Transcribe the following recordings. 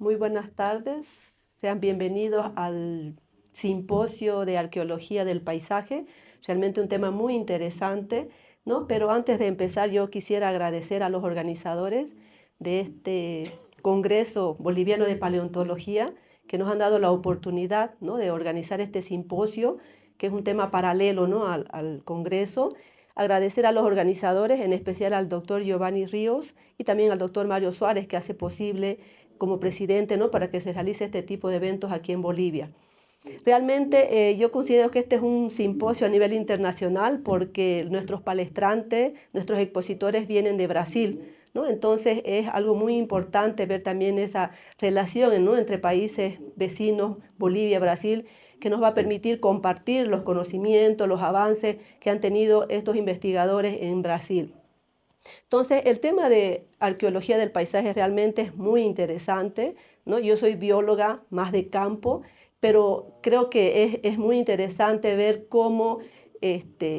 Muy buenas tardes, sean bienvenidos al Simposio de Arqueología del Paisaje, realmente un tema muy interesante, ¿no? Pero antes de empezar yo quisiera agradecer a los organizadores de este Congreso Boliviano de Paleontología que nos han dado la oportunidad, ¿no?, de organizar este simposio, que es un tema paralelo, ¿no?, al Congreso. Agradecer a los organizadores, en especial al doctor Giovanni Ríos y también al doctor Mario Suárez, que hace posible como presidente, ¿no?, para que se realice este tipo de eventos aquí en Bolivia. Realmente yo considero que este es un simposio a nivel internacional porque nuestros palestrantes, nuestros expositores vienen de Brasil, ¿no? Entonces es algo muy importante ver también esa relación, ¿no?, entre países vecinos, Bolivia, Brasil, que nos va a permitir compartir los conocimientos, los avances que han tenido estos investigadores en Brasil. Entonces, el tema de arqueología del paisaje realmente es muy interesante, ¿no? Yo soy bióloga más de campo, pero creo que es muy interesante ver cómo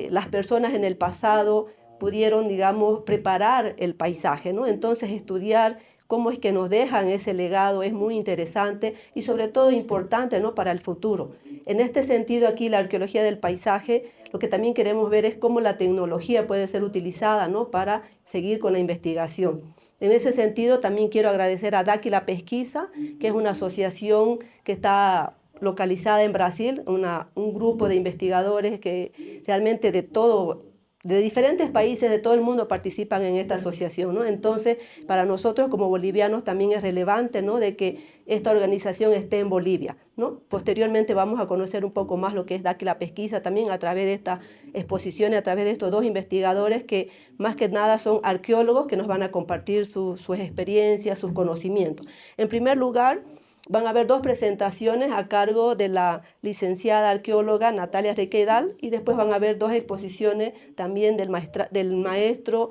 las personas en el pasado pudieron, digamos, preparar el paisaje, ¿no? Entonces, estudiar cómo es que nos dejan ese legado es muy interesante y sobre todo importante, ¿no?, para el futuro. En este sentido, aquí la arqueología del paisaje, lo que también queremos ver es cómo la tecnología puede ser utilizada, ¿no?, para seguir con la investigación. En ese sentido, también quiero agradecer a Dáquila Pesquisa, que es una asociación que está localizada en Brasil, un grupo de investigadores que realmente de diferentes países de todo el mundo participan en esta asociación, ¿no? Entonces, para nosotros como bolivianos también es relevante, ¿no?, de que esta organización esté en Bolivia, ¿no? Posteriormente vamos a conocer un poco más lo que es Dáquila Pesquisa también a través de esta exposición y a través de estos dos investigadores que más que nada son arqueólogos que nos van a compartir sus experiencias, sus conocimientos. En primer lugar, van a haber dos presentaciones a cargo de la licenciada arqueóloga Natalia Requeidal y después van a haber dos exposiciones también del maestro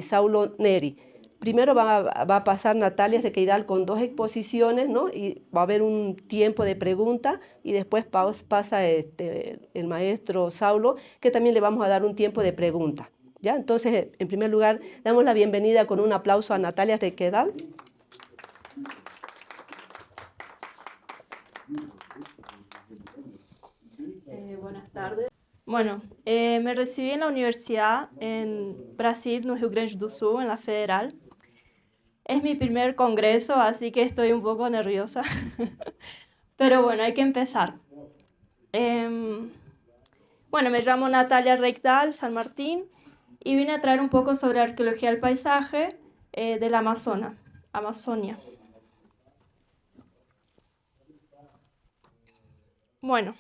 Saulo Neri. Primero va a pasar Natalia Requeidal con dos exposiciones, ¿no?, y va a haber un tiempo de pregunta y después pasa el maestro Saulo, que también le vamos a dar un tiempo de pregunta. ¿Ya? Entonces, en primer lugar, damos la bienvenida con un aplauso a Natalia Requeidal. Buenas tardes. Bueno, me recibí en la universidad en Brasil, no Rio Grande do Sul, en la Federal. Es mi primer congreso, así que estoy un poco nerviosa. Pero bueno, hay que empezar. Bueno, me llamo Natalia Reicdal San Martín y vine a traer un poco sobre arqueología del paisaje del Amazonia. Bueno,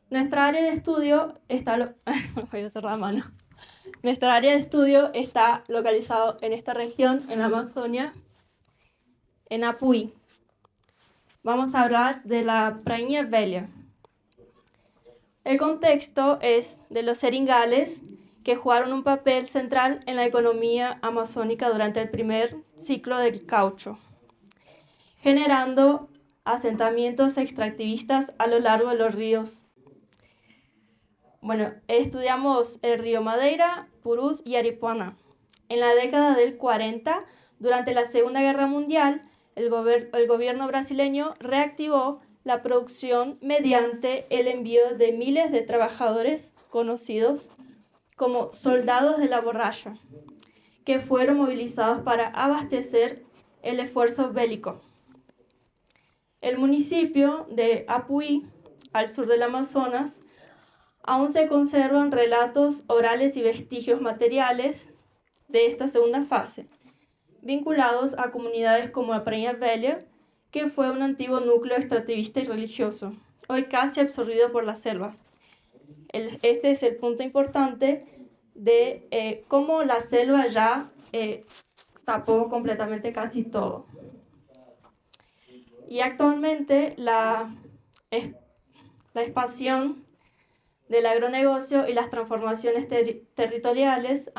nuestra área de estudio está... Voy a cerrar la mano. Nuestra área de estudio está localizado en esta región, en la Amazonia, en Apuí. Vamos a hablar de la Prainha Velha. El contexto es de los seringales que jugaron un papel central en la economía amazónica durante el primer ciclo del caucho, generando asentamientos extractivistas a lo largo de los ríos. Bueno, estudiamos el río Madeira, Purús y Aripuanã. En la década del 40, durante la Segunda Guerra Mundial, el gobierno brasileño reactivó la producción mediante el envío de miles de trabajadores conocidos como soldados de la borracha, que fueron movilizados para abastecer el esfuerzo bélico. El municipio de Apuí, al sur del Amazonas, aún se conservan relatos orales y vestigios materiales de esta segunda fase, vinculados a comunidades como la Prainha Velha, que fue un antiguo núcleo extractivista y religioso, hoy casi absorbido por la selva. Este es el punto importante de cómo la selva ya tapó completamente casi todo. Y actualmente la expansión del agronegocio y las transformaciones territoriales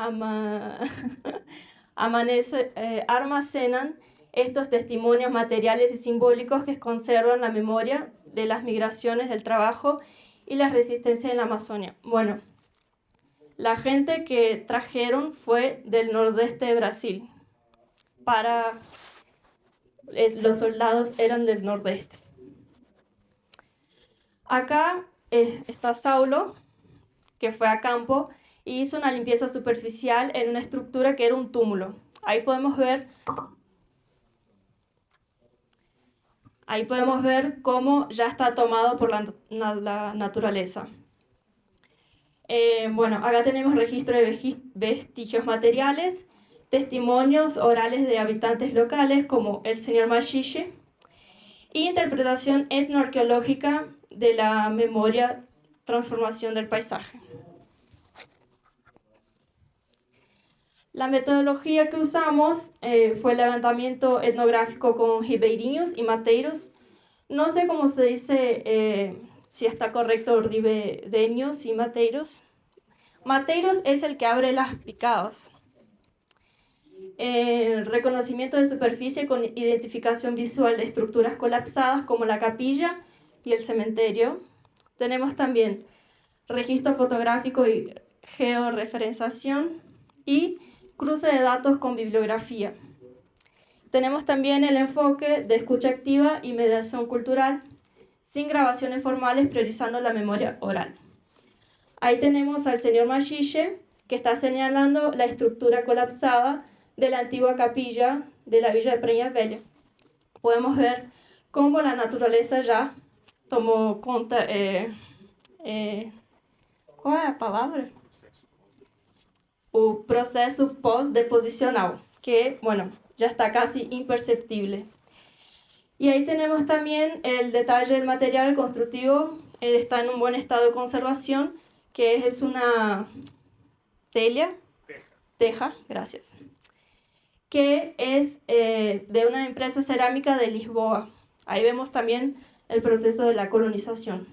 almacenan estos testimonios materiales y simbólicos que conservan la memoria de las migraciones del trabajo y la resistencia en la Amazonia. Bueno, la gente que trajeron fue del nordeste de Brasil para los soldados eran del nordeste. Acá está Saulo, que fue a campo y hizo una limpieza superficial en una estructura que era un túmulo. Ahí podemos ver cómo ya está tomado por la naturaleza. Bueno, acá tenemos registro de vestigios materiales, testimonios orales de habitantes locales como el señor Mashiche y interpretación etnoarqueológica de la memoria transformación del paisaje. La metodología que usamos fue el levantamiento etnográfico con ribeirinhos y mateiros. No sé cómo se dice, si está correcto, ribeirinhos y mateiros. Mateiros es el que abre las picadas. Reconocimiento de superficie con identificación visual de estructuras colapsadas como la capilla y el cementerio. Tenemos también registro fotográfico y georreferenciación y cruce de datos con bibliografía. Tenemos también el enfoque de escucha activa y mediación cultural, sin grabaciones formales, priorizando la memoria oral. Ahí tenemos al señor Mashiche, que está señalando la estructura colapsada de la antigua capilla de la villa de Praia Velha. Podemos ver cómo la naturaleza ya tomó cuenta. ¿Cuál es la palabra? O proceso pós-deposicional, que, bueno, ya está casi imperceptible. Y ahí tenemos también el detalle del material constructivo, está en un buen estado de conservación, que es una teja, gracias, que es de una empresa cerámica de Lisboa. Ahí vemos también el proceso de la colonización.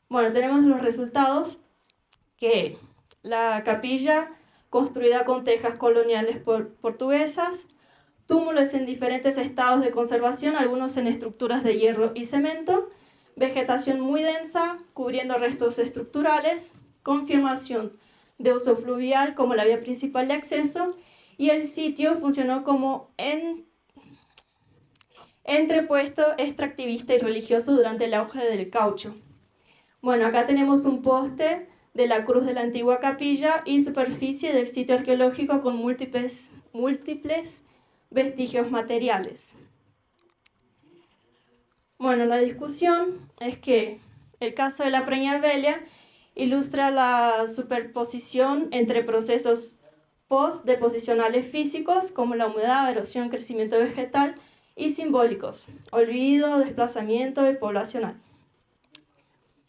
Bueno, tenemos los resultados, que la capilla construida con tejas coloniales portuguesas, túmulos en diferentes estados de conservación, algunos en estructuras de hierro y cemento, vegetación muy densa, cubriendo restos estructurales, confirmación de uso fluvial como la vía principal de acceso, y el sitio funcionó como entrepuesto extractivista y religioso durante el auge del caucho. Bueno, acá tenemos un poste de la cruz de la antigua capilla y superficie del sitio arqueológico con múltiples vestigios materiales. Bueno, la discusión es que el caso de la Praia Velha ilustra la superposición entre procesos post-deposicionales físicos como la humedad, erosión, crecimiento vegetal y simbólicos, olvido, desplazamiento y poblacional.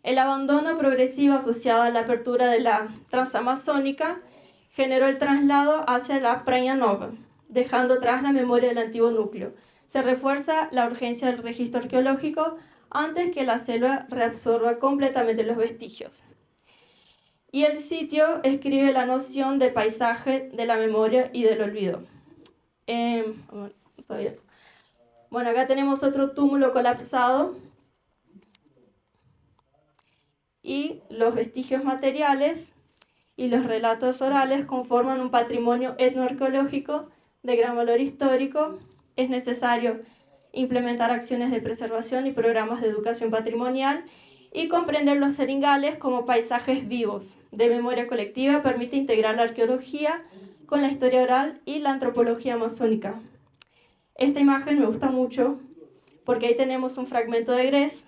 El abandono progresivo asociado a la apertura de la transamazónica generó el traslado hacia la Praia Nova, dejando atrás la memoria del antiguo núcleo. Se refuerza la urgencia del registro arqueológico antes que la selva reabsorba completamente los vestigios. Y el sitio escribe la noción de paisaje, de la memoria y del olvido. Bueno, acá tenemos otro túmulo colapsado y los vestigios materiales y los relatos orales conforman un patrimonio etnoarqueológico de gran valor histórico. Es necesario implementar acciones de preservación y programas de educación patrimonial y comprender los seringales como paisajes vivos de memoria colectiva permite integrar la arqueología con la historia oral y la antropología amazónica. Esta imagen me gusta mucho porque ahí tenemos un fragmento de gres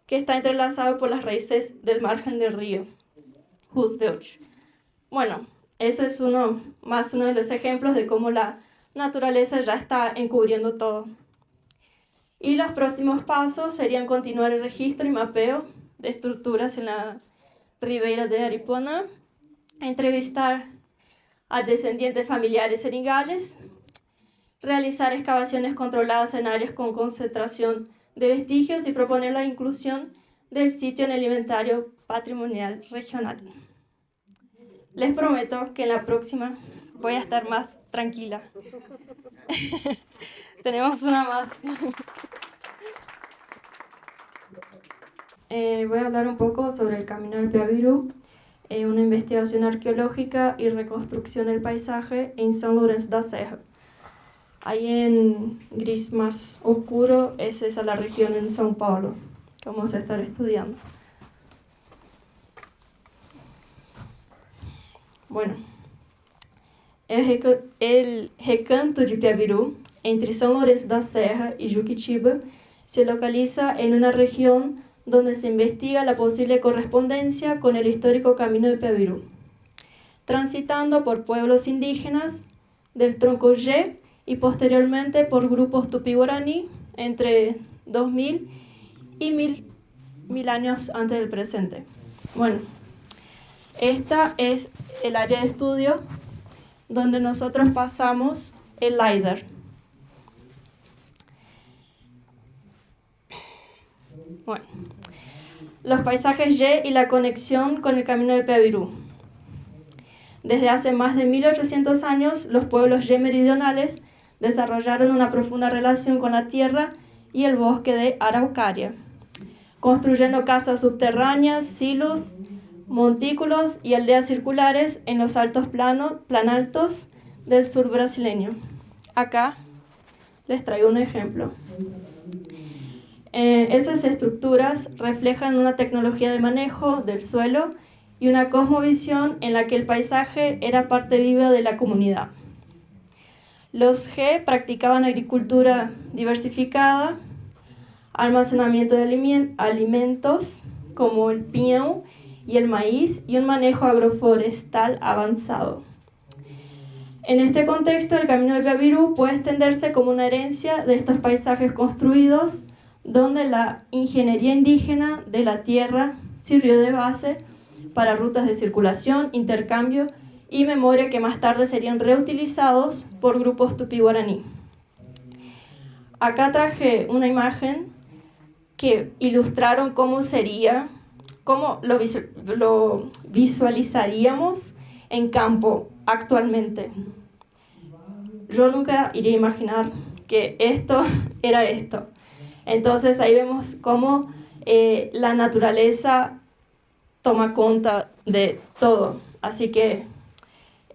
que está entrelazado por las raíces del margen del río Húsbelch. Bueno, eso es uno de los ejemplos de cómo la naturaleza ya está encubriendo todo. Y los próximos pasos serían continuar el registro y mapeo de estructuras en la Ribeira de Aripuanã, entrevistar a descendientes familiares seringales, realizar excavaciones controladas en áreas con concentración de vestigios y proponer la inclusión del sitio en el inventario patrimonial regional. Les prometo que en la próxima voy a estar más tranquila. Tenemos una más. Voy a hablar un poco sobre el Camino del Piabiru, una investigación arqueológica y reconstrucción del paisaje en São Lourenço da Serra. Ahí en gris más oscuro, esa es la región en São Paulo que vamos a estar estudiando. Bueno, el Recanto de Piabiru, entre São Lourenço da Serra y Juquitiba, se localiza en una región donde se investiga la posible correspondencia con el histórico Camino de Piabiru, transitando por pueblos indígenas del tronco Y y posteriormente por grupos tupí-guaraní entre 2000 y 1000 años antes del presente. Bueno, esta es el área de estudio donde nosotros pasamos el LiDAR. Bueno, los paisajes Y la conexión con el Camino del Piabiru. Desde hace más de 1800 años, los pueblos Y meridionales desarrollaron una profunda relación con la tierra y el bosque de Araucaria, construyendo casas subterráneas, silos, montículos y aldeas circulares en los altos planaltos del sur brasileño. Acá les traigo un ejemplo. Esas estructuras reflejan una tecnología de manejo del suelo y una cosmovisión en la que el paisaje era parte viva de la comunidad. Los G practicaban agricultura diversificada, almacenamiento de alimentos como el piñón y el maíz y un manejo agroforestal avanzado. En este contexto, el Camino del Piabiru puede extenderse como una herencia de estos paisajes construidos donde la ingeniería indígena de la tierra sirvió de base para rutas de circulación, intercambio y memoria que más tarde serían reutilizados por grupos tupí-guaraní. Acá traje una imagen que ilustraron cómo sería, cómo lo visualizaríamos en campo actualmente. Yo nunca iría a imaginar que esto era esto. Entonces ahí vemos cómo la naturaleza toma cuenta de todo. Así que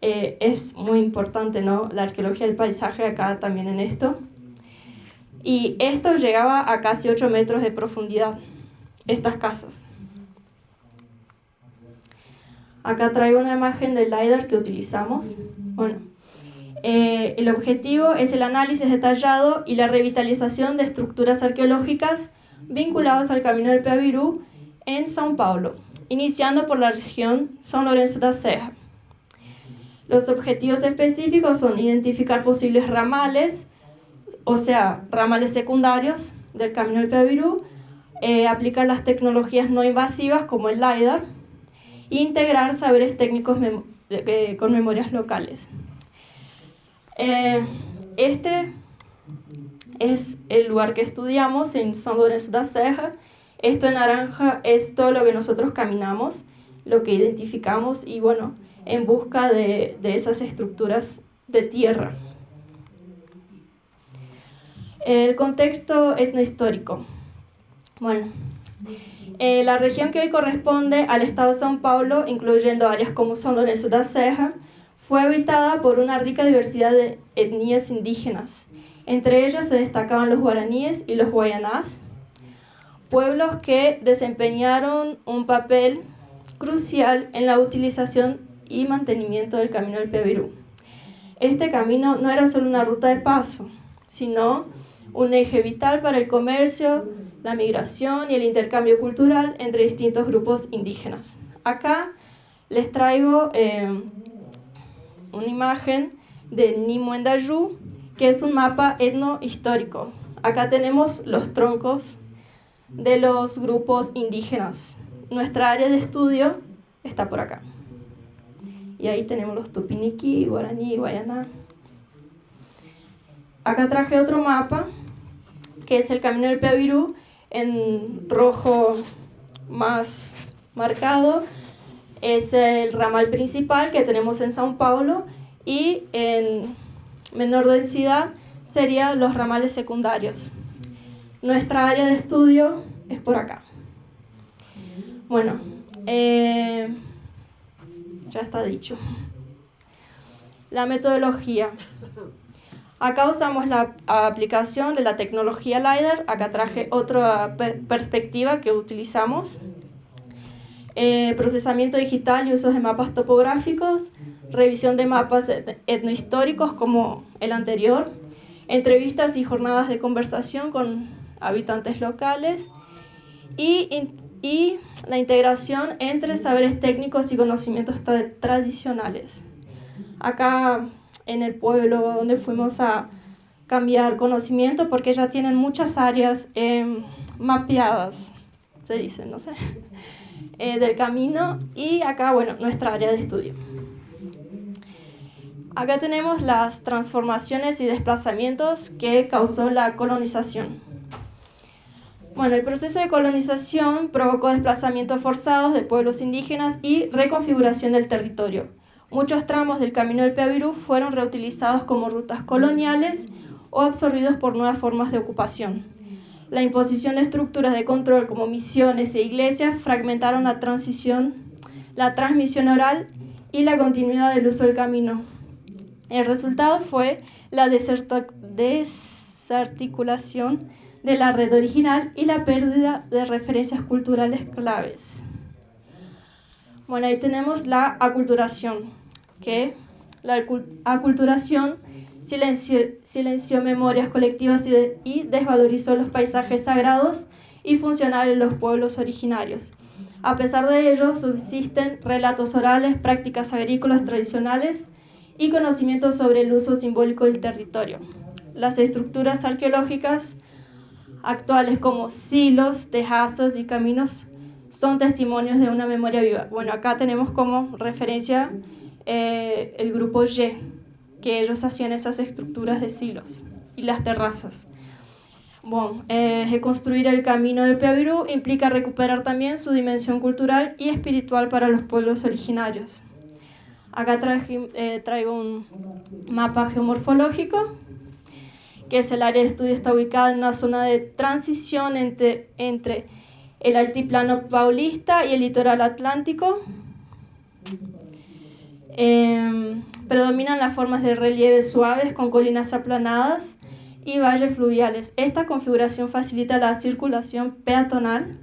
es muy importante, ¿no?, la arqueología del paisaje acá también en esto. Y esto llegaba a casi 8 metros de profundidad, estas casas. Acá traigo una imagen del LiDAR que utilizamos. Bueno, el objetivo es el análisis detallado y la revitalización de estructuras arqueológicas vinculadas al Camino del Piabiru en São Paulo, iniciando por la región São Lourenço da Serra. Los objetivos específicos son identificar posibles ramales, o sea, ramales secundarios del Camino del Piabiru, aplicar las tecnologías no invasivas como el LiDAR e integrar saberes técnicos con memorias locales. Este es el lugar que estudiamos en São Lourenço da Serra. Esto en naranja es todo lo que nosotros caminamos, lo que identificamos y bueno, en busca de esas estructuras de tierra. El contexto etnohistórico. Bueno, la región que hoy corresponde al estado de São Paulo, incluyendo áreas como São Lourenço da Serra, fue habitada por una rica diversidad de etnias indígenas. Entre ellas se destacaban los guaraníes y los guayanás, pueblos que desempeñaron un papel crucial en la utilización y mantenimiento del Camino del Piabiru. Este camino no era solo una ruta de paso, sino un eje vital para el comercio, la migración y el intercambio cultural entre distintos grupos indígenas. Acá les traigo una imagen de Nimuendayú, que es un mapa etnohistórico. Acá tenemos los troncos de los grupos indígenas. Nuestra área de estudio está por acá. Y ahí tenemos los tupiniquí, guaraní, guayaná. Acá traje otro mapa, que es el Camino del Piabiru, en rojo más marcado. Es el ramal principal que tenemos en São Paulo y en menor densidad serían los ramales secundarios. Nuestra área de estudio es por acá. Bueno, ya está dicho. La metodología. Acá usamos la aplicación de la tecnología LiDAR. Acá traje otra perspectiva que utilizamos. Procesamiento digital y usos de mapas topográficos, revisión de mapas etnohistóricos como el anterior, entrevistas y jornadas de conversación con habitantes locales y la integración entre saberes técnicos y conocimientos tradicionales. Acá en el pueblo donde fuimos a cambiar conocimiento, porque ya tienen muchas áreas mapeadas, se dice, no sé, del camino, y acá, bueno, nuestra área de estudio. Acá tenemos las transformaciones y desplazamientos que causó la colonización. Bueno, el proceso de colonización provocó desplazamientos forzados de pueblos indígenas y reconfiguración del territorio. Muchos tramos del Camino del Piabirú fueron reutilizados como rutas coloniales o absorbidos por nuevas formas de ocupación. La imposición de estructuras de control como misiones e iglesias fragmentaron la transmisión oral y la continuidad del uso del camino. El resultado fue la desarticulación de la red original y la pérdida de referencias culturales claves. Bueno, ahí tenemos la aculturación, que la aculturación silenció memorias colectivas y desvalorizó los paisajes sagrados y funcionales de los pueblos originarios. A pesar de ello, subsisten relatos orales, prácticas agrícolas tradicionales y conocimientos sobre el uso simbólico del territorio. Las estructuras arqueológicas actuales como silos, tejazos y caminos son testimonios de una memoria viva. Bueno, acá tenemos como referencia el grupo Y, que ellos hacían esas estructuras de silos y las terrazas. Bueno, reconstruir el Camino del Piabirú implica recuperar también su dimensión cultural y espiritual para los pueblos originarios. Acá traigo un mapa geomorfológico, que es el área de estudio, está ubicada en una zona de transición entre el altiplano paulista y el litoral atlántico. Predominan las formas de relieve suaves con colinas aplanadas y valles fluviales. Esta configuración facilita la circulación peatonal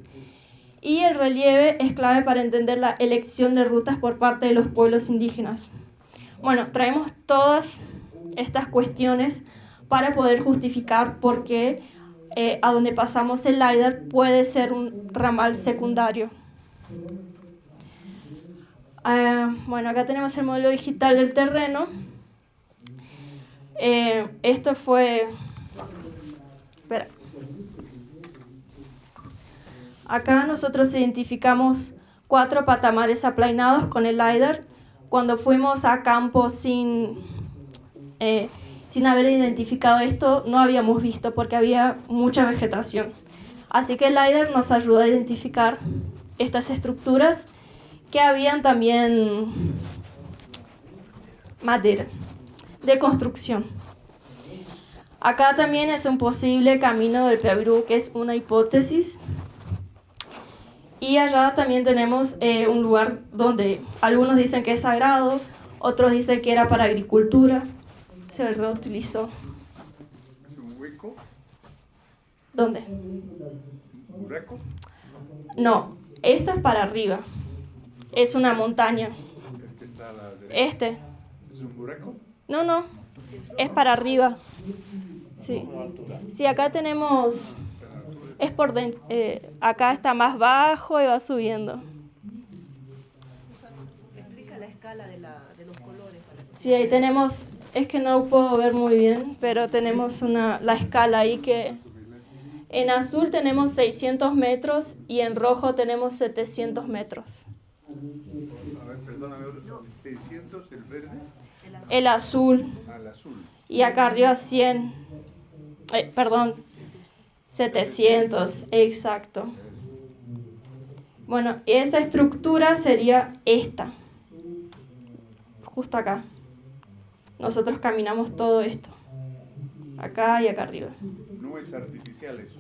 y el relieve es clave para entender la elección de rutas por parte de los pueblos indígenas. Bueno, traemos todas estas cuestiones para poder justificar por qué a donde pasamos el LiDAR puede ser un ramal secundario. Bueno, acá tenemos el modelo digital del terreno. Esto fue... Espera. Acá nosotros identificamos 4 patamares aplanados con el LiDAR. Cuando fuimos a campo sin haber identificado esto, no habíamos visto porque había mucha vegetación. Así que el LiDAR nos ayuda a identificar estas estructuras que habían también madera de construcción. Acá también es un posible camino del Piabirú, que es una hipótesis. Y allá también tenemos un lugar donde algunos dicen que es sagrado, otros dicen que era para agricultura. Se reutilizó. ¿Es un hueco? ¿Dónde? ¿Un buraco? No, esto es para arriba. Es una montaña. ¿El que está a la derecha? Este. ¿Es un buraco? No, es para arriba. Sí. Sí, acá tenemos... Es por dentro. Acá está más bajo y va subiendo. Explica la escala de los colores. Sí, ahí tenemos... Es que no puedo ver muy bien, pero tenemos la escala ahí que... En azul tenemos 600 metros y en rojo tenemos 700 metros. A ver, perdóname, 600 el verde. El azul. Al azul. Y acá arriba 100. 700, exacto. Bueno, esa estructura sería esta. Justo acá. Nosotros caminamos todo esto. Acá y acá arriba. No es artificial eso.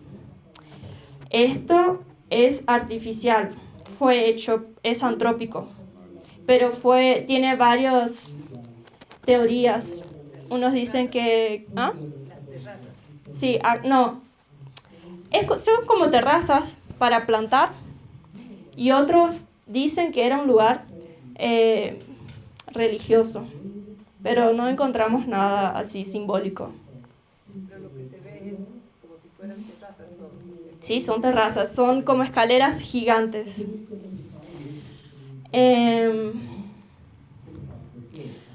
Esto es artificial. Fue hecho, es antrópico. Pero tiene varias teorías. Unos dicen que... ¿Ah? Sí, no. Son como terrazas para plantar. Y otros dicen que era un lugar religioso. Pero no encontramos nada así simbólico. Pero lo que se ve es como si fueran terrazas todos. Sí, son terrazas, son como escaleras gigantes.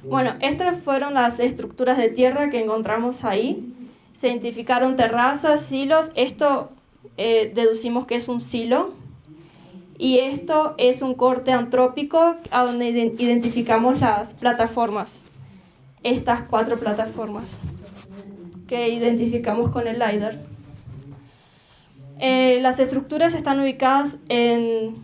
Bueno, estas fueron las estructuras de tierra que encontramos ahí. Se identificaron terrazas, silos. Esto deducimos que es un silo. Y esto es un corte antrópico a donde identificamos las plataformas. Estas 4 plataformas que identificamos con el LiDAR. Las estructuras están ubicadas en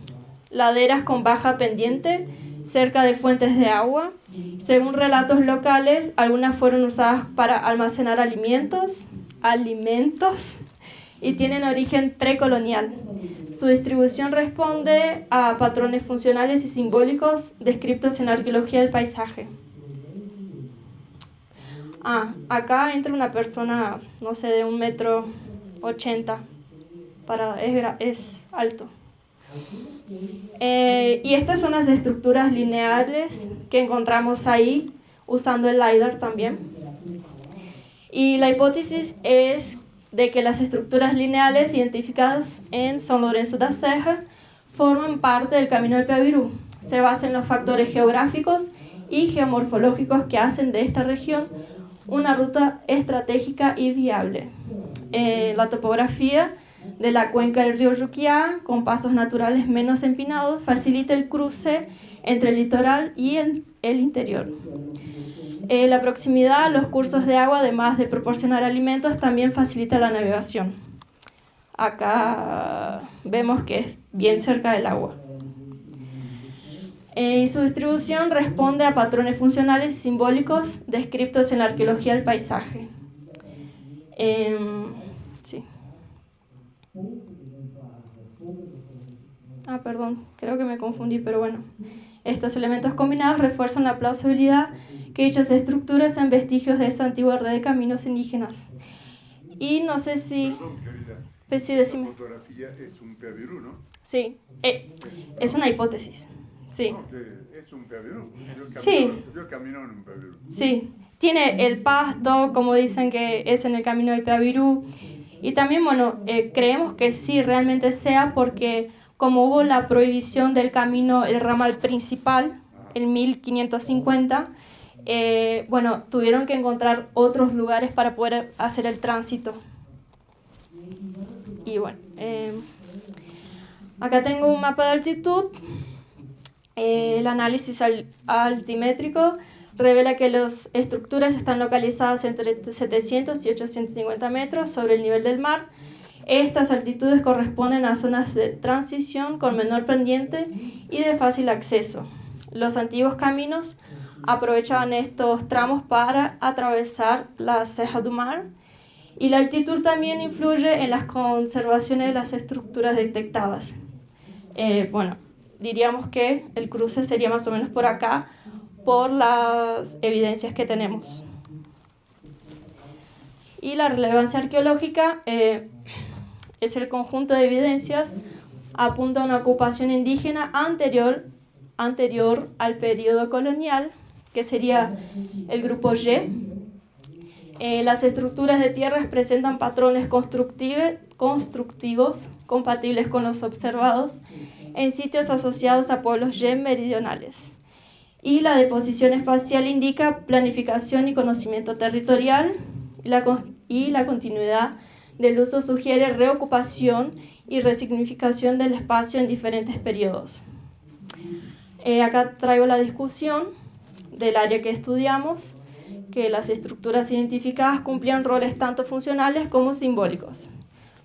laderas con baja pendiente, cerca de fuentes de agua. Según relatos locales, algunas fueron usadas para almacenar alimentos y tienen origen precolonial. Su distribución responde a patrones funcionales y simbólicos descritos en la arqueología del paisaje. Acá entra una persona, no sé, de 1,80 m. Es alto. Y estas son las estructuras lineales que encontramos ahí, usando el LiDAR también. Y la hipótesis es de que las estructuras lineales identificadas en São Lourenço da Serra forman parte del Camino del Piauí. Se basa en los factores geográficos y geomorfológicos que hacen de esta región una ruta estratégica y viable. La topografía de la cuenca del río Juquiá, con pasos naturales menos empinados, facilita el cruce entre el litoral y el interior. La proximidad a los cursos de agua, además de proporcionar alimentos, también facilita la navegación. Acá vemos que es bien cerca del agua. Y su distribución responde a patrones funcionales y simbólicos descritos en la arqueología del paisaje. Sí. Perdón, creo que me confundí, pero bueno. Estos elementos combinados refuerzan la plausibilidad que dichas estructuras sean vestigios de esa antigua red de caminos indígenas. Y no sé si... Perdón, querida. Pues sí, decime. La fotografía es un Piauí, ¿no? Sí, es una hipótesis. Sí. No, que es un Piauí. Sí. Yo camino en un Piauí. Sí, tiene el pasto, como dicen que es en el camino del Piauí. Y también, bueno, creemos que sí, realmente sea porque como hubo la prohibición del camino, el ramal principal, en 1550, bueno, tuvieron que encontrar otros lugares para poder hacer el tránsito. Y bueno, acá tengo un mapa de altitud. El análisis altimétrico revela que las estructuras están localizadas entre 700 y 850 metros sobre el nivel del mar. Estas altitudes corresponden a zonas de transición con menor pendiente y de fácil acceso. Los antiguos caminos aprovechaban estos tramos para atravesar la Serra do Mar, y la altitud también influye en las conservaciones de las estructuras detectadas. Bueno, diríamos que el cruce sería más o menos por acá, por las evidencias que tenemos. Y la relevancia arqueológica es el conjunto de evidencias apunta a una ocupación indígena anterior al periodo colonial, que sería el grupo Y. Las estructuras de tierras presentan patrones constructivos compatibles con los observados en sitios asociados a pueblos Y meridionales. Y la deposición espacial indica planificación y conocimiento territorial, y la continuidad del uso sugiere reocupación y resignificación del espacio en diferentes periodos. Acá traigo la discusión del área que estudiamos, que las estructuras identificadas cumplían roles tanto funcionales como simbólicos.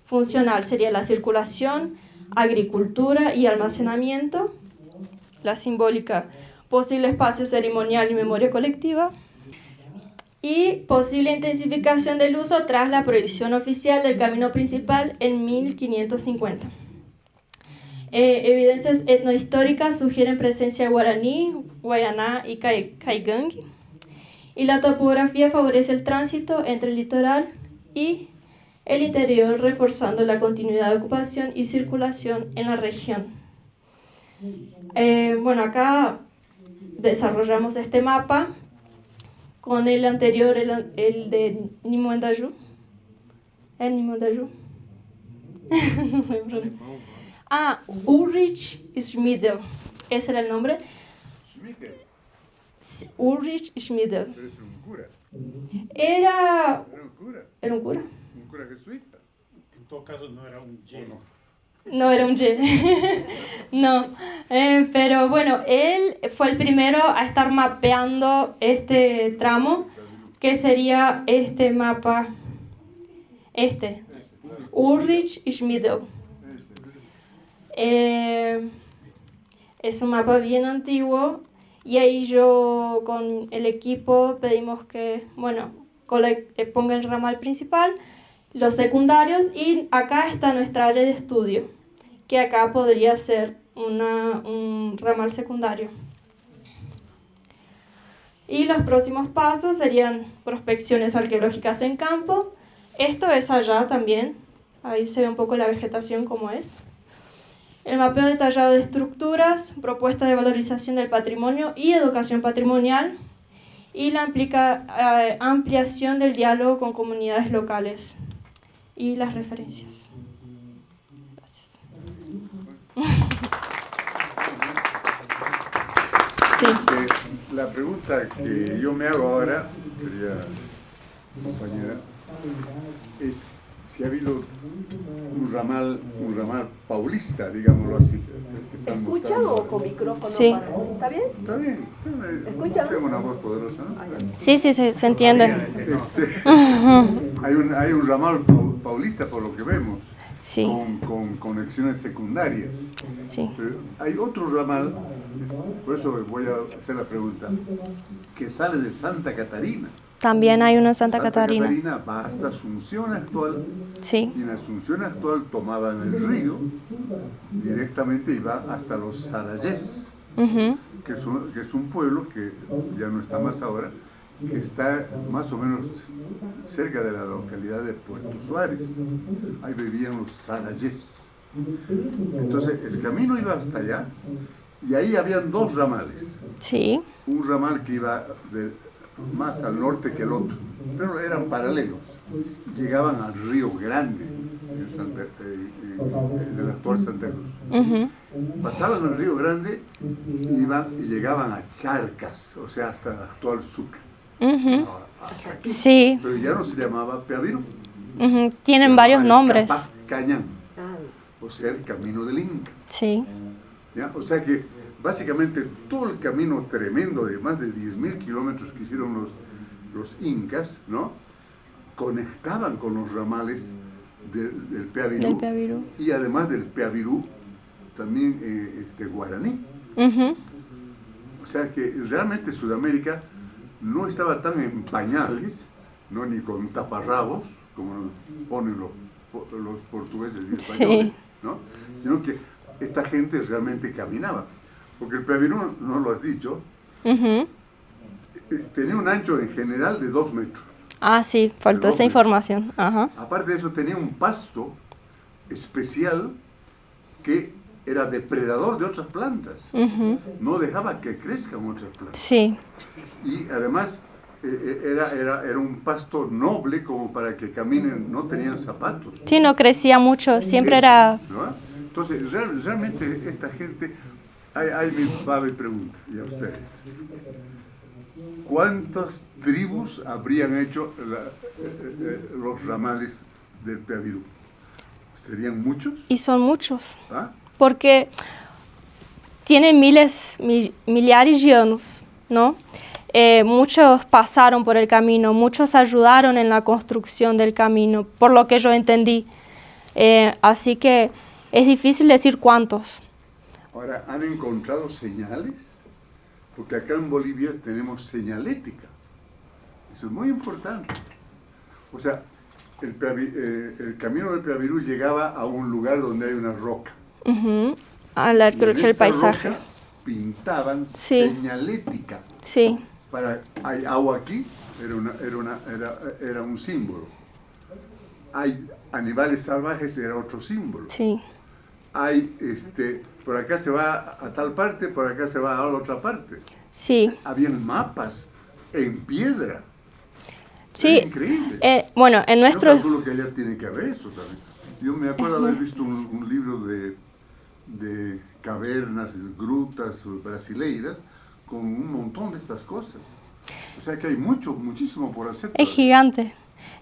Funcional sería la circulación, agricultura y almacenamiento. La simbólica, posible espacio ceremonial y memoria colectiva. Y posible intensificación del uso tras la prohibición oficial del camino principal en 1550. Evidencias etnohistóricas sugieren presencia guaraní, guayaná y caigangue. y la topografía favorece el tránsito entre el litoral y el interior, reforzando la continuidad de ocupación y circulación en la región. Bueno, acá desarrollamos este mapa con el anterior, el de Nimondayú. ¿El Nimondayú? Ulrich Schmidl. Ese era el nombre. Schmidt, Ulrich Schmidl. pero es un cura. Era Era un cura. un cura. Un cura jesuita. En todo caso, no era un lleno. No era un Y. No. Pero bueno, él fue el primero a estar mapeando este tramo, que sería este mapa. Ulrich Schmidl. Es un mapa bien antiguo y ahí yo con el equipo pedimos que, bueno, ponga el ramal principal, los secundarios y acá está nuestra área de estudio, que acá podría ser un ramal secundario. Y los próximos pasos serían prospecciones arqueológicas en campo. Esto es allá también, ahí se ve un poco la vegetación como es. El mapeo detallado de estructuras, propuesta de valorización del patrimonio y educación patrimonial, y la ampliación del diálogo con comunidades locales. Y las referencias. Gracias. Sí. La pregunta que yo me hago ahora, querida compañera, es si ha habido un ramal paulista, digámoslo así. Que están ¿Escuchan buscando. o con micrófono? Sí. ¿Está bien? Está bien. ¿Escuchan? Tengo una voz poderosa, ¿no? Sí, se entiende. Hay un ramal paulista, por lo que vemos, Sí, con conexiones secundarias. sí. Pero hay otro ramal, por eso voy a hacer la pregunta, que sale de Santa Catarina. También hay uno en Santa Catarina. Catarina va hasta Asunción actual, Sí, y en Asunción actual tomaban el río directamente y va hasta los Sarayés, ujú, que es un pueblo que ya no está más ahora, que está más o menos cerca de la localidad de Puerto Suárez. Ahí vivían los Sarayés. Entonces el camino iba hasta allá y ahí habían dos ramales. sí, Un ramal que iba más al norte que el otro, pero eran paralelos. Llegaban al Río Grande, en el actual Santa Cruz. ujú, Pasaban el Río Grande y llegaban a Charcas, o sea, hasta el actual Sucre. ujú. Hasta aquí. Sí, Pero ya no se llamaba Peavirú. ujú. Se Tienen llamaba varios el nombres. Capac Cañán, o sea, el camino del Inca. Sí, ¿Ya? O sea que básicamente todo el camino tremendo de más de 10.000 kilómetros que hicieron los incas, ¿no? Conectaban con los ramales del Peavirú, del Peavirú. y además del Peavirú también guaraní. Ujú, O sea que realmente Sudamérica no estaba tan en pañales, ¿no? Ni con taparrabos, como ponen los portugueses y españoles, Sí. ¿no? Sino que esta gente realmente caminaba. Porque el Peavirú, no lo has dicho, ujú. tenía un ancho en general de 2 metros. Ah, sí, faltó esa hombre. información. Ajá. Aparte de eso, tenía un pasto especial que era depredador de otras plantas. Ujú. No dejaba que crezcan otras plantas. Sí, Y además era un pasto noble como para que caminen, no tenían zapatos. sí, no crecía mucho, siempre era... ¿No? Entonces, realmente esta gente, ahí va a haber pregunta, y a ustedes. ¿Cuántas tribus habrían hecho los ramales del Peavirú? ¿Serían muchos? Y son muchos, ¿Ah? porque tienen millares de años, ¿no? Muchos pasaron por el camino, muchos ayudaron en la construcción del camino, por lo que yo entendí. Así que es difícil decir cuántos. Ahora, ¿han encontrado señales? Porque acá en Bolivia tenemos señalética. Eso es muy importante. O sea, el camino del Peavirú llegaba a un lugar donde hay una roca. Ujú. A la Y en arqueología del esta paisaje. roca pintaban Sí. señalética Sí, hay agua aquí, era un símbolo. Hay animales salvajes, era otro símbolo. Sí, Hay, por acá se va a tal parte, por acá se va a la otra parte. sí, Habían mapas en piedra. sí. Es increíble. Bueno, en Yo nuestro... calculo que allá tiene que haber eso también. Yo me acuerdo haber visto un libro de cavernas, grutas brasileiras, con un montón de estas cosas. O sea que hay muchísimo por hacer. Es todavía. gigante.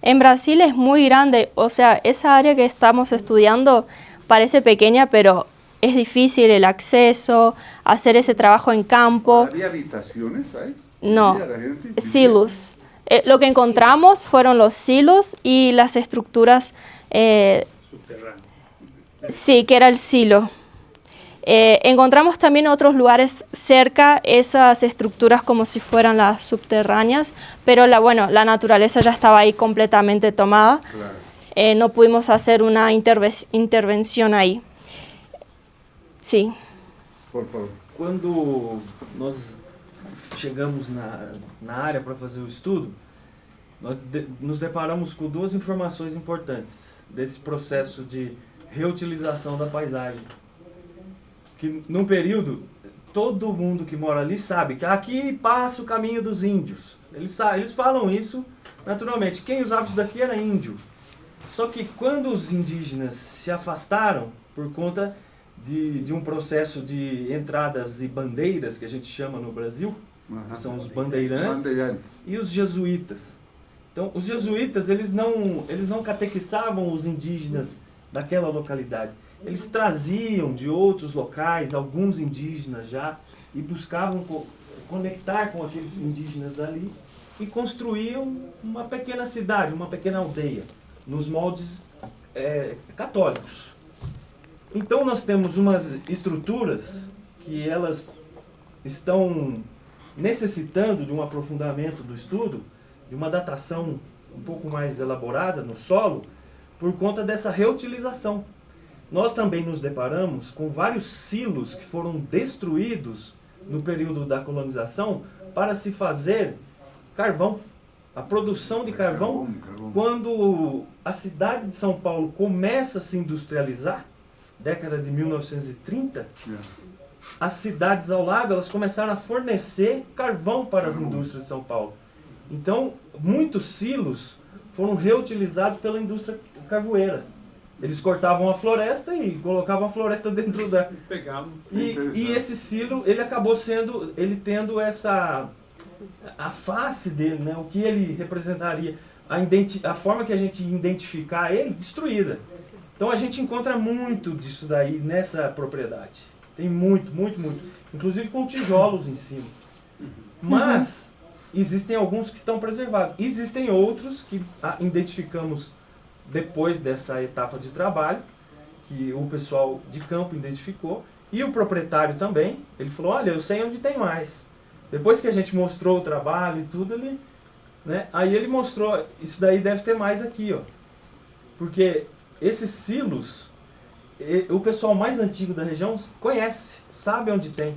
En Brasil es muy grande, o sea, esa área que estamos estudiando parece pequeña, pero es difícil el acceso, hacer ese trabajo en campo. ¿Había habitaciones ahí? No, ¿Vivía la gente? ¿Vivía? silos. Lo que encontramos fueron los silos y las estructuras, Subterráneo. sí, que era el silo. Encontramos también otros lugares cerca, esas estructuras como si fueran las subterráneas, pero la naturaleza ya estaba ahí completamente tomada. Claro. No pudimos hacer una intervención aí. Sim. Por favor. Quando nós chegamos na área para fazer o estudo, nós nos deparamos com duas informações importantes desse processo de reutilização da paisagem. Que num período, todo mundo que mora ali sabe que aqui passa o caminho dos índios. Eles falam isso naturalmente. Quem usava isso daqui era índio. Só que quando os indígenas se afastaram por conta de um processo de entradas e bandeiras, que a gente chama no Brasil, que são os bandeirantes, e os jesuítas. Então, os jesuítas, eles não catequizavam os indígenas daquela localidade. Eles traziam de outros locais alguns indígenas já e buscavam conectar com aqueles indígenas dali e construíam uma pequena cidade, uma pequena aldeia, nos moldes católicos. Então nós temos umas estruturas que elas estão necessitando de um aprofundamento do estudo, de uma datação um pouco mais elaborada no solo, por conta dessa reutilização. Nós também nos deparamos com vários silos que foram destruídos no período da colonização para se fazer carvão. A produção de carvão, quando a cidade de São Paulo começa a se industrializar, década de 1930, as cidades ao lado elas começaram a fornecer carvão para as indústrias de São Paulo. Então, muitos silos foram reutilizados pela indústria carvoeira. Eles cortavam a floresta e colocavam a floresta dentro da... Pegavam. E esse silo, ele acabou tendo a face dele, né? O que ele representaria, a forma que a gente identificar ele, destruída. Então a gente encontra muito disso daí nessa propriedade. Tem muito. Inclusive com tijolos em cima. Mas existem alguns que estão preservados. Existem outros que identificamos depois dessa etapa de trabalho, que o pessoal de campo identificou, e o proprietário também. Ele falou, olha, eu sei onde tem mais. Depois que a gente mostrou o trabalho e tudo, aí ele mostrou, isso daí deve ter mais aqui, ó. Porque esses silos, o pessoal mais antigo da região conhece, sabe onde tem,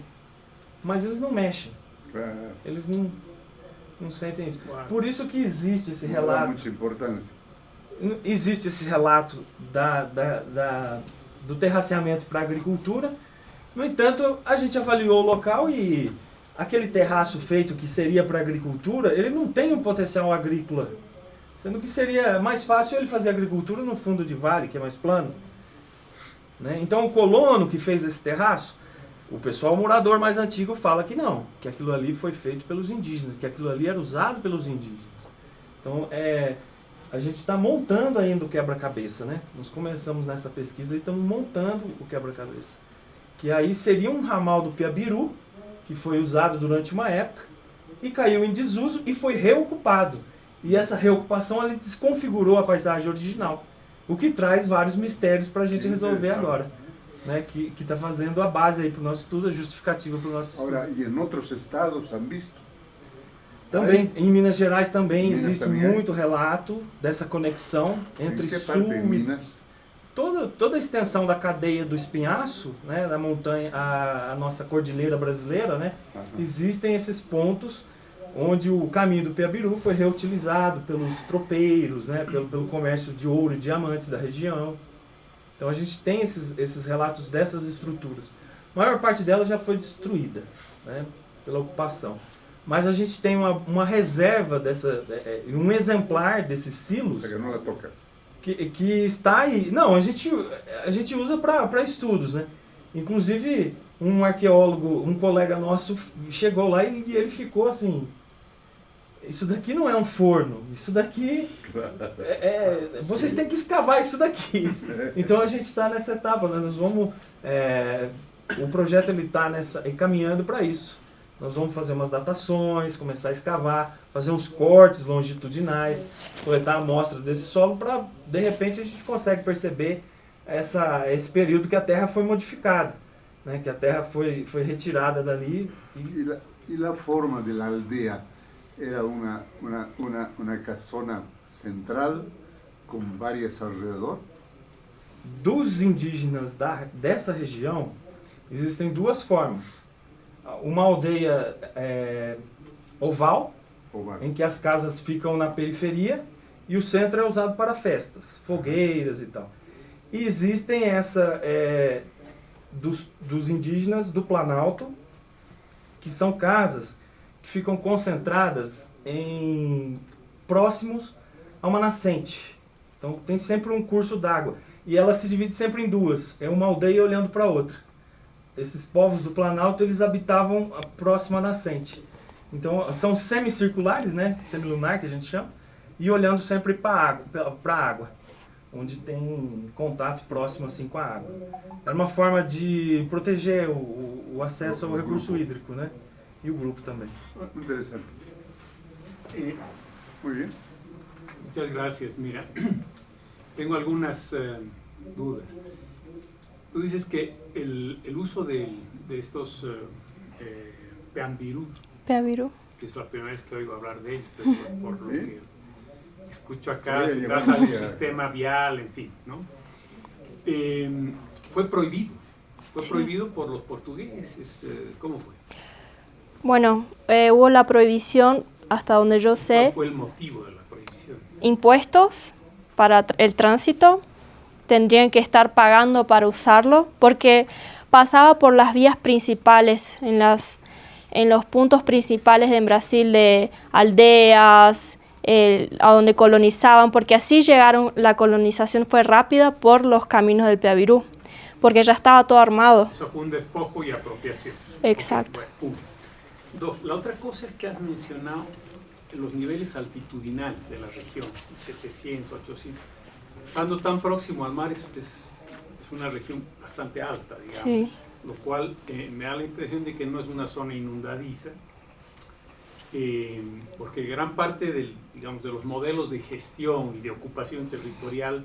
mas eles não mexem. Eles não sentem isso. Por isso que existe esse relato. Não dá muita importância. Existe esse relato do terraceamento para a agricultura. No entanto, a gente avaliou o local e aquele terraço feito que seria para a agricultura, ele não tem um potencial agrícola. Sendo que seria mais fácil ele fazer agricultura no fundo de vale, que é mais plano. Né? Então o colono que fez esse terraço, o pessoal morador mais antigo fala que não, que aquilo ali foi feito pelos indígenas, que aquilo ali era usado pelos indígenas. Então a gente está montando ainda o quebra-cabeça, né? Nós começamos nessa pesquisa e estamos montando o quebra-cabeça. Que aí seria um ramal do Piabiru, que foi usado durante uma época, e caiu em desuso e foi reocupado. E essa reocupação ela desconfigurou a paisagem original, o que traz vários mistérios para a gente resolver agora, né? Que está fazendo a base aí para o nosso estudo, a justificativa para o nosso estudo. Agora, e em outros estados han visto? Também, em Minas Gerais também Minas existe também muito relato dessa conexão entre em que sul parte de Minas? toda a extensão da cadeia do Espinhaço, né, da montanha, a nossa cordilheira brasileira, né, existem esses pontos onde o caminho do Piabiru foi reutilizado pelos tropeiros, né, pelo comércio de ouro e diamantes da região. Então a gente tem esses relatos dessas estruturas. A maior parte delas já foi destruída, né, pela ocupação. Mas a gente tem uma reserva, um exemplar desses silos que está aí. Não, a gente usa para estudos, né? Inclusive, um arqueólogo, um colega nosso, chegou lá e ele ficou assim... Isso daqui não é um forno, isso daqui... vocês têm que escavar isso daqui. Então a gente está nessa etapa, né? Nós vamos... o projeto está caminhando para isso. Nós vamos fazer umas datações, começar a escavar, fazer uns cortes longitudinais, coletar a amostra desse solo para, de repente, a gente consegue perceber esse período que a terra foi modificada, né? Que a terra foi retirada dali. E a forma da aldeia era uma casona central com várias ao redor? Dos indígenas dessa região, existem duas formas. Uma aldeia oval, em que as casas ficam na periferia e o centro é usado para festas, fogueiras e tal. E existem dos indígenas do Planalto, que são casas que ficam concentradas próximos a uma nascente. Então tem sempre um curso d'água e ela se divide sempre em duas, é uma aldeia olhando para outra. Esses povos do Planalto, eles habitavam a próxima nascente. Então, são semicirculares, né? Semilunar, que a gente chama, e olhando sempre para a água, onde tem contato próximo assim com a água. Era uma forma de proteger o acesso ao recurso hídrico, né? E o grupo também. Interessante. Muy bien. Muchas gracias. Mira, tengo algunas dudas. Tú dices que el uso de estos Peambiru, que es la primera vez que oigo hablar de ellos, pero por lo que escucho acá, se trata de un sistema vial, en fin, ¿no? Fue prohibido. Fue prohibido por los portugueses. ¿Cómo fue? Bueno, hubo la prohibición, hasta donde yo sé. ¿Cuál fue el motivo de la prohibición? Impuestos para el tránsito. Tendrían que estar pagando para usarlo, porque pasaba por las vías principales, en los puntos principales en Brasil de aldeas, a donde colonizaban, porque así la colonización fue rápida por los caminos del Piabiru, porque ya estaba todo armado. Eso fue un despojo y apropiación. Exacto. Okay, bueno, Dos, la otra cosa es que has mencionado los niveles altitudinales de la región, 700, 800. Estando tan próximo al mar es una región bastante alta, digamos, sí. Lo cual me da la impresión de que no es una zona inundadiza, porque gran parte de los modelos de gestión y de ocupación territorial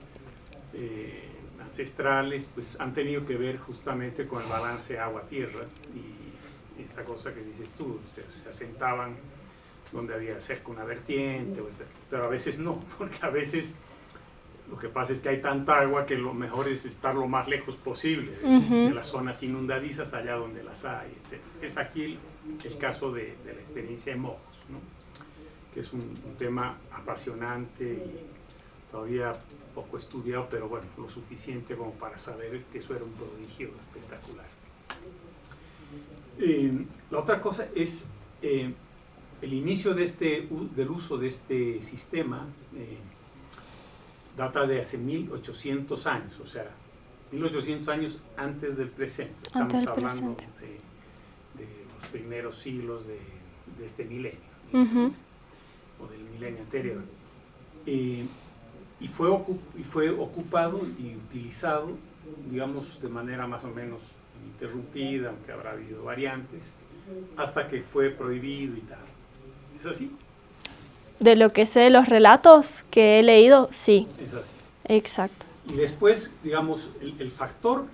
ancestrales pues, han tenido que ver justamente con el balance agua-tierra y esta cosa que dices tú, se asentaban donde había cerca una vertiente, pero a veces no, porque a veces lo que pasa es que hay tanta agua que lo mejor es estar lo más lejos posible de las zonas inundadizas, allá donde las hay, etc. Es aquí el caso de la experiencia de Mojos, ¿no? Que es un tema apasionante y todavía poco estudiado, pero bueno, lo suficiente como para saber que eso era un prodigio espectacular. La otra cosa es el inicio del uso de este sistema. Data de hace 1800 años, o sea, 1800 años antes del presente. Estamos hablando de los primeros siglos de este milenio, o del milenio anterior. Y fue ocupado y utilizado, digamos, de manera más o menos interrumpida, aunque habrá habido variantes, hasta que fue prohibido y tal. ¿Es así? De lo que sé de los relatos que he leído, sí. Es así. Exacto. Y después, digamos, el factor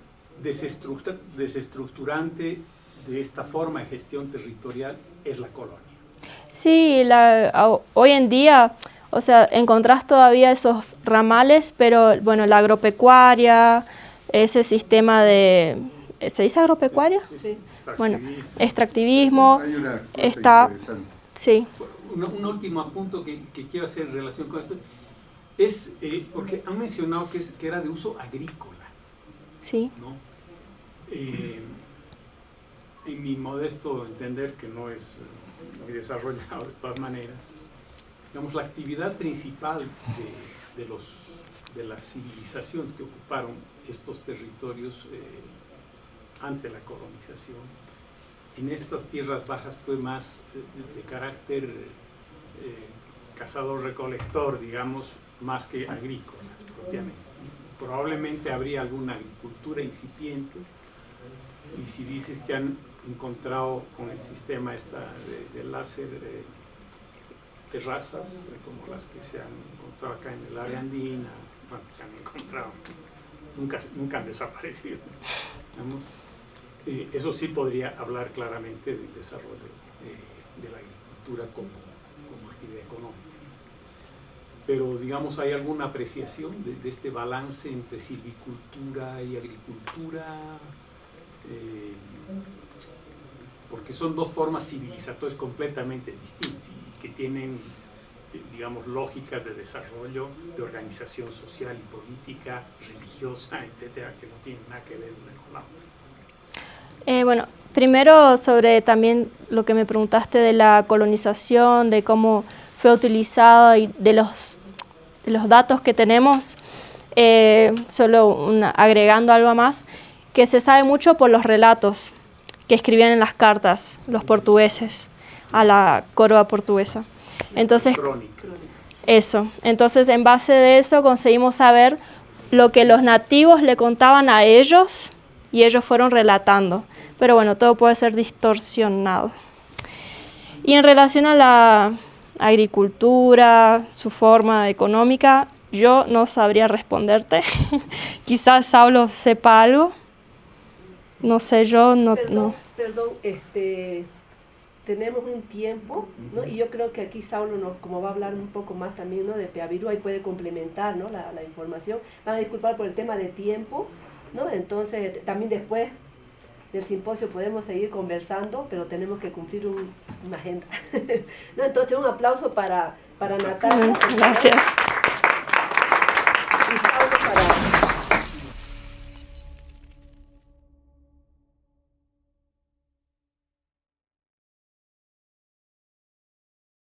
desestructurante de esta forma de gestión territorial es la colonia. Sí, hoy en día, o sea, encontrás todavía esos ramales, pero bueno, la agropecuaria, ese sistema de... ¿Se dice agropecuaria? Sí. Bueno, extractivismo Hay una cosa está... interesante. Sí, Un último apunto que quiero hacer en relación con esto es porque han mencionado que era de uso agrícola, sí. ¿no? En mi modesto entender, que no es muy desarrollado de todas maneras, digamos, la actividad principal de las civilizaciones que ocuparon estos territorios antes de la colonización, en estas tierras bajas fue más de carácter cazador-recolector, digamos, más que agrícola propiamente. Probablemente habría alguna agricultura incipiente, y si dices que han encontrado con el sistema de láser terrazas, como las que se han encontrado acá en el área andina, bueno, se han encontrado, nunca han desaparecido, digamos. Eso sí podría hablar claramente del desarrollo de la agricultura como actividad económica. Pero, digamos, ¿hay alguna apreciación de este balance entre silvicultura y agricultura? Porque son dos formas civilizatorias completamente distintas y que tienen, digamos, lógicas de desarrollo, de organización social y política, religiosa, etcétera, que no tienen nada que ver una con la otra. Bueno, primero sobre también lo que me preguntaste de la colonización, de cómo fue utilizado y de los datos que tenemos, solo agregando algo más, que se sabe mucho por los relatos que escribían en las cartas los portugueses a la coroa portuguesa. Entonces, entonces en base de eso conseguimos saber lo que los nativos le contaban a ellos y ellos fueron relatando. Pero bueno, todo puede ser distorsionado. Y en relación a la agricultura, su forma económica, yo no sabría responderte. Quizás Saulo sepa algo. No sé, yo no... Perdón, tenemos un tiempo, ¿no? Y yo creo que aquí Saulo, como va a hablar un poco más también, ¿no?, de Peavirú, ahí puede complementar, ¿no?, la información. Van a disculpar por el tema de tiempo, ¿no? Entonces, también después del simposio podemos seguir conversando, pero tenemos que cumplir una agenda. ¿No? Entonces, un aplauso para Natalia. Gracias.